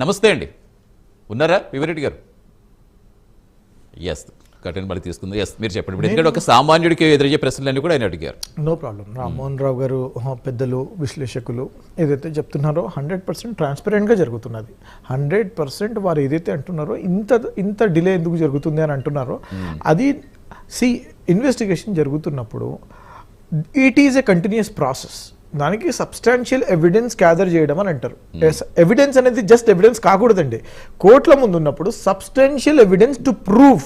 నమస్తే అండి, ఉన్నారా పివిరెడ్డి గారు? ఎస్, కటన్ బలి తీసుకుంది. ఎస్, మీరు చెప్పండి. ఇప్పుడు ఎందుకంటే ఒక సామాన్యుడికి ఎదురయ్యే ప్రశ్నలన్నీ కూడా ఆయన అడిగారు. No problem. రామ్మోహన్ రావు గారు పెద్దలు విశ్లేషకులు ఏదైతే చెప్తున్నారో 100% ట్రాన్స్పరెంట్గా జరుగుతున్నది. 100% వారు ఏదైతే అంటున్నారో ఇంత డిలే ఎందుకు జరుగుతుంది అని అంటున్నారో అది ఇన్వెస్టిగేషన్ జరుగుతున్నప్పుడు it is a continuous process. దానికి సబ్స్టాన్షియల్ ఎవిడెన్స్ గ్యాదర్ చేయడం అని అంటారు. ఎవిడెన్స్ అనేది జస్ట్ ఎవిడెన్స్ కాకూడదండి. కోర్టుల ముందు ఉన్నప్పుడు substantial evidence to prove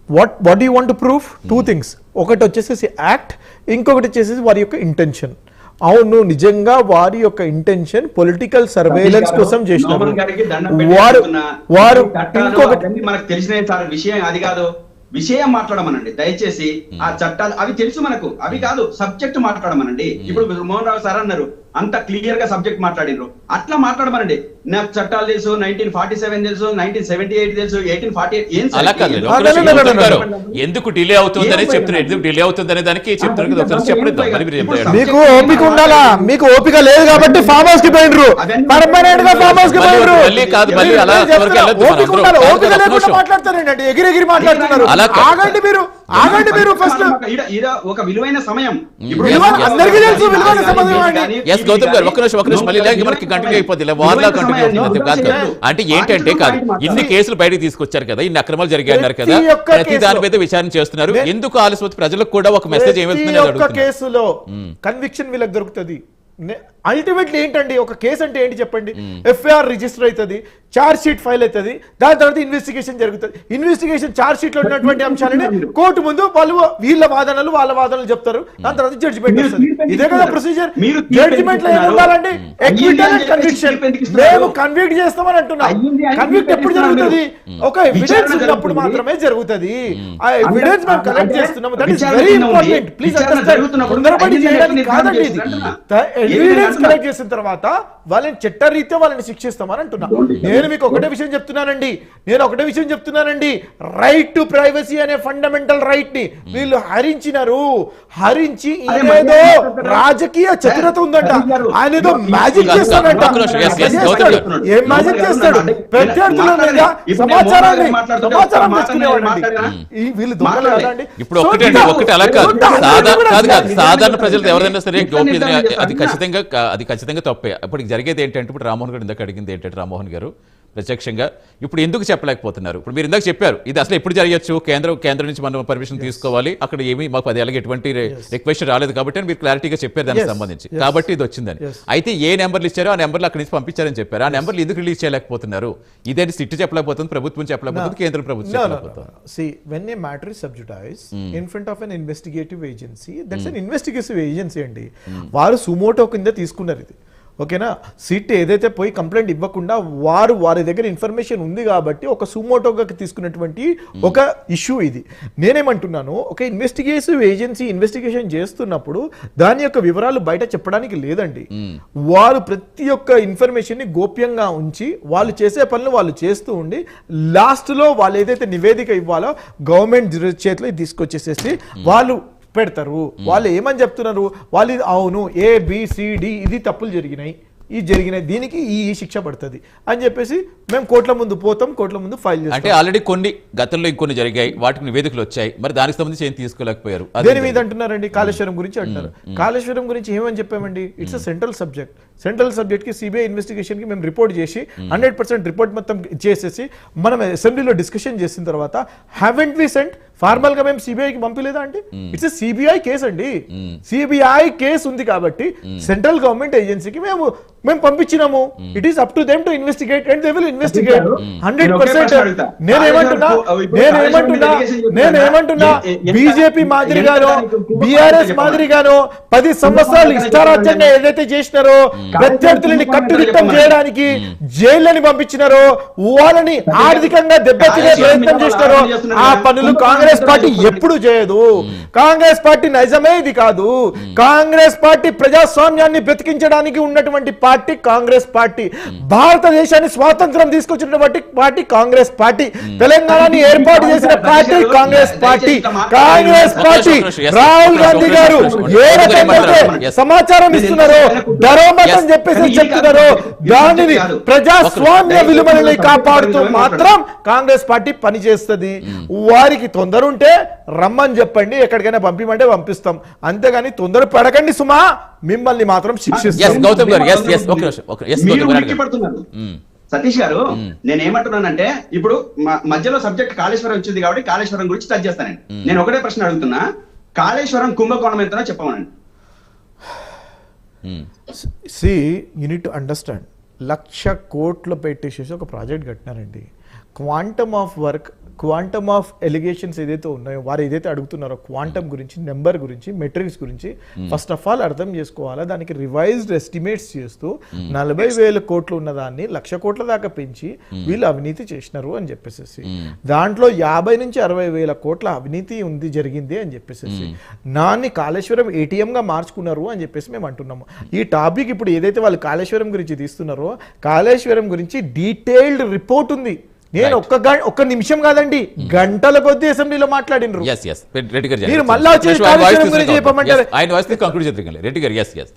what you want to prove 2 things. ఒకటి వచ్చేసి యాక్ట్, ఇంకొకటి వచ్చేసి వారి యొక్క ఇంటెన్షన్. అవును, నిజంగా వారి యొక్క ఇంటెన్షన్ పొలిటికల్ సర్వేలెన్స్ కోసం చేసినారు వారు. ఇంకొకటి మనకు తెలిసిన విషయం అది కాదు, విషయం మాట్లాడమనండి దయచేసి. ఆ చట్టాలు అవి తెలుసు మనకు, అవి కాదు సబ్జెక్ట్ మాట్లాడమనండి. ఇప్పుడు మోహన్ రావు సార్ అన్నారు అంత క్లియర్ గా సబ్జెక్ట్ మాట్లాడినరు, అట్లా మాట్లాడమనండి. నాకు చట్టాలు తెలుసు, 1947 తెలుసు, 1978 తెలుసు, 1848 ఎందుకు డిలే అవుతుందని చెప్తున్నారు. ఎందుకు డిలే అవుతుందనే దానికి చెప్తున్నారు. మీకు ఓపిక ఉండాలా? మీకు ఓపిక లేదు కాబట్టి ఫామ్ హౌస్ కి పోయినరు, పర్మనెంట్ గా ఫామ్ హౌస్ కి పోయినరు. ఓపిక లేకుండా మాట్లాడతారండి, ఎగిరెగిరి మాట్లాడుతున్నారు. ఆగండి మీరు ఫస్ట్. ఒక విలువైన సమయం అందరికీ తెలుసు, విలువైన సమయం అండి. గౌతమ్ గారు ఒక్క నిమిషం మళ్ళీ మనకి కంటిన్యూ అయిపోతుంది. వార్లా కంటిన్యూ అవుతుంది కాదు. అంటే ఏంటంటే కాదు, ఇన్ని కేసులు బయటకు తీసుకొచ్చారు కదా, ఇన్ని అక్రమాలు జరిగాయి అన్నారు కదా, ప్రతి దాని మీద విచారణ చేస్తున్నారు. ఎందుకు ఆలస్యం? ప్రజలకు కూడా ఒక మెసేజ్ ఏమవుతుంది? కేసులో కన్విక్షన్ వీళ్ళకి దొరుకుతుంది. అల్టిమేట్లీ ఏంటండి, ఒక కేసు అంటే ఏంటి చెప్పండి? ఎఫ్ఐఆర్ రిజిస్టర్ అవుతుంది, ఛార్జ్ షీట్ ఫైల్ అవుతుంది, దాని తర్వాత ఇన్వెస్టిగేషన్ జరుగుతుంది. ఇన్వెస్టిగేషన్ ఛార్జ్ షీట్ లో ఉన్నటువంటి అంశాలని కోర్టు ముందు వాళ్ళ వాదనలు చెప్తారు, దాని తర్వాత జడ్జిమెంట్ వస్తుంది. ఇదే కదా ప్రొసీజర్. జడ్జిమెంట్ లో ఏముండాలండి? Acquittal and conviction. మేము కన్విక్ట్ చేస్తామని అంటున్నాం. కన్విక్ట్ ఎప్పుడు జరుగుతుంది? ఒక ఎవిడెన్స్ ఉన్నప్పుడు మాత్రమే జరుగుతుంది. ఆ ఎవిడెన్స్ మేము కలెక్ట్ చేస్తున్నాము. That is very important. Please understand. తొందరపడి చేయడానికి కాదండి ఇది. ఎవిడెన్స్ కలెక్ట్ చేసిన తర్వాత వాళ్ళని చట్టరీత్యా వాళ్ళని శిక్షిస్తామని అంటున్నా. నేను మీకు ఒకటే విషయం చెప్తున్నానండి, రైట్ టు ప్రైవసీ అనే ఫండమెంటల్ రైట్ ని వీళ్ళు హరించి ఏదో రాజకీయ చతురత ఉందంట. ఆయన ఏదో మ్యాజిక్ చేస్తాడంట. ఏం మ్యాజిక్ చేస్తాడు? ప్రత్యర్థుల మీద సమాచారం వీళ్ళు దొంగలు కదా అండి. ఇప్పుడు ఒకటి అలా కాదు, సాధారణ ప్రజలు ఎవరైనా సరే అది ఖచ్చితంగా తప్పే. అప్పటికి జరిగేది ఏంటంటే, ఇప్పుడు రామ్మోహన్ గారు ఇందాక అడిగింది ఏంటంటే, రామ్మోహన్ గారు ప్రత్యక్షంగా ఇప్పుడు ఎందుకు చెప్పలేకపోతున్నారు? ఇప్పుడు మీరు ఇందాక చెప్పారు ఇది అసలు ఎప్పుడు జరగచ్చు, కేంద్రం నుంచి మనం పర్మిషన్ తీసుకోవాలి, అక్కడ ఏమి మాకు 10 ఏళ్ళకి ఎటువంటి రిక్వెస్ట్ రాలేదు కాబట్టి మీరు క్లారిటీగా చెప్పారు దానికి సంబంధించి, కాబట్టి ఇది వచ్చిందని. అయితే ఏ నెంబర్లు ఇచ్చారో ఆ నెంబర్లు అక్కడి నుంచి పంపించారని చెప్పారు. ఆ నెంబర్లు ఎందుకు రిలీజ్ చేయలేకపోతున్నారు? ఇదే సిట్ చెప్పలేకపోతుంది, ప్రభుత్వం చెప్పలేకపోతుంది, కేంద్ర ప్రభుత్వం చెప్పలేకపోతుంది. See, when a matter is subjudiced in front of an investigative agency, that's an investigative agency అండి. వారు సుమోటో కింద తీసుకున్నారు ఇది. ఓకేనా? సిట్ ఏదైతే పోయి కంప్లైంట్ ఇవ్వకుండా వారి దగ్గర ఇన్ఫర్మేషన్ ఉంది కాబట్టి ఒక సుమోటోగా తీసుకున్నటువంటి ఒక ఇష్యూ ఇది. నేనేమంటున్నాను, ఒక ఇన్వెస్టిగేటివ్ ఏజెన్సీ ఇన్వెస్టిగేషన్ చేస్తున్నప్పుడు దాని యొక్క వివరాలు బయట చెప్పడానికి లేదండి. వారు ప్రతి ఒక్క ఇన్ఫర్మేషన్ ని గోప్యంగా ఉంచి వాళ్ళు చేసే పనులు వాళ్ళు చేస్తూ ఉండి లాస్ట్ లో వాళ్ళు ఏదైతే నివేదిక ఇవ్వాలో గవర్నమెంట్ చేతిలో తీసుకొచ్చేసేసి వాళ్ళు పెడతారు. వాళ్ళు ఏమని చెప్తున్నారు? వాళ్ళు అవును ABCD ఇది తప్పులు జరిగినాయి, దీనికి ఈ శిక్ష పడుతుంది అని చెప్పేసి మేము కోర్టుల ముందు పోతాం, కోర్టుల ముందు ఫైల్ చేస్తాం. అంటే ఆల్రెడీ కొన్ని గతంలో ఇంకొన్ని జరిగాయి, వాటికి నివేదికలు వచ్చాయి, మరి దానికి సంబంధించి ఏం తీసుకోలేకపోయారు. దేని మీద అంటున్నారండి? కాళేశ్వరం గురించి అంటున్నారు. కాళేశ్వరం గురించి ఏమని చెప్పామండి? ఇట్స్ అ సెంట్రల్ సబ్జెక్ట్ కి సిబిఐ ఇన్వెస్టిగేషన్ కి మేము రిపోర్ట్ చేసి 100% రిపోర్ట్ మొత్తం చేసేసి మనం అసెంబ్లీలో డిస్కషన్ చేసిన తర్వాత హ్యావెంట్ వి సెంట్ ఫార్మల్ గా మేము సిబిఐకి పంపలేదా అంటే ఇట్స్ సిబిఐ కేసు అండి. సిబిఐ కేసు ఉంది కాబట్టి సెంట్రల్ గవర్నమెంట్ ఏజెన్సీకి మేము పంపించినాము. It is up to them to investigate and they will investigate 100%. నేనేమంటున్నా బీజేపీ మాదిరిగానో బీఆర్ఎస్ మాదిరిగానో 10 సంవత్సరాలు ఇష్టారాజ్యంగా ఏదైతే చేసినారో, ప్రత్యర్థులని కట్టుదిట్టం చేయడానికి జైళ్ళని పంపించినారో, వాళ్ళని ఆర్థికంగా దెబ్బతినే ప్రయత్నం చేసినారో, ఆ పనులు కాంగ్రెస్ పార్టీ ఎప్పుడు చేయదు. కాంగ్రెస్ పార్టీ నిజమే ఇది కాదు. కాంగ్రెస్ పార్టీ ప్రజాస్వామ్యాన్ని బ్రతికించడానికి ఉన్నటువంటి పార్టీ కాంగ్రెస్ పార్టీ. భారతదేశాన్ని స్వాతంత్రం చట్టం తీసుకొచ్చినటువంటి పార్టీ కాంగ్రెస్ పార్టీ, తెలంగాణని ఏర్పాటు చేసిన party Congress party. Congress party Rahul Gandhi గారు ఏ రకంగా సమాచారం ఇస్తున్నారో, ధరోమతం చెప్పేసి చెప్తున్నారో, దానిని ప్రజాస్వామ్య విలువలని కాపాడుతూ మాత్రం కాంగ్రెస్ పార్టీ పనిచేస్తుంది. వారికి తొందర ఉంటే రమ్మని చెప్పండి, ఎక్కడికైనా పంపిమంటే పంపిస్తాం, అంతేగాని తొందర పడకండి సుమా, మిమ్మల్ని మాత్రం శిక్షిస్తాం. గౌతమ్ గారు yes, yes, ఒక నిమిషం, మీరు ఉలిక్కిపడుతున్నారు. సతీష్ గారు, నేను ఏమంటున్నానంటే ఇప్పుడు మధ్యలో సబ్జెక్ట్ కాళేశ్వరం వచ్చింది కాబట్టి కాళేశ్వరం గురించి టచ్ చేస్తానండి. నేను ఒకటే ప్రశ్న అడుగుతున్నా, కాళేశ్వరం కుంభకోణం ఎంతనో చెప్పమనండి. యూ నీడ్ టు అండర్స్టాండ్, 1,00,000 కోట్లు పెట్టేసేసి ఒక ప్రాజెక్ట్ కట్టినారండి. Quantum of work, quantum of allegations ఏదైతే ఉన్నాయో, వారు ఏదైతే అడుగుతున్నారో క్వాంటమ్ గురించి, నెంబర్ గురించి, మెట్రిక్స్ గురించి ఫస్ట్ ఆఫ్ ఆల్ అర్థం చేసుకోవాలా. దానికి రివైజ్డ్ ఎస్టిమేట్స్ చేస్తూ 40,000 కోట్లు ఉన్నదాన్ని 1,00,000 కోట్ల దాకా పెంచి వీళ్ళు అవినీతి చేసినారు అని చెప్పేసి, దాంట్లో 50 నుంచి 60,000 కోట్ల అవినీతి ఉంది, జరిగింది అని చెప్పేసి, నాన్ని కాళేశ్వరం ATM గా మార్చుకున్నారు అని చెప్పేసి మేము అంటున్నాము. ఈ టాపిక్ ఇప్పుడు ఏదైతే వాళ్ళు కాళేశ్వరం గురించి తీస్తున్నారో, కాళేశ్వరం గురించి డీటెయిల్డ్ రిపోర్ట్ ఉంది. నేను ఒక్క నిమిషం కాదండి, గంటల కొద్ది అసెంబ్లీలో మాట్లాడినారు. రెడ్డి గారు మీరు మళ్ళా వచ్చి ఆయన వాయిస్ కంక్లూడ్ చేద్దరు రెడ్డి గారు. yes, yes.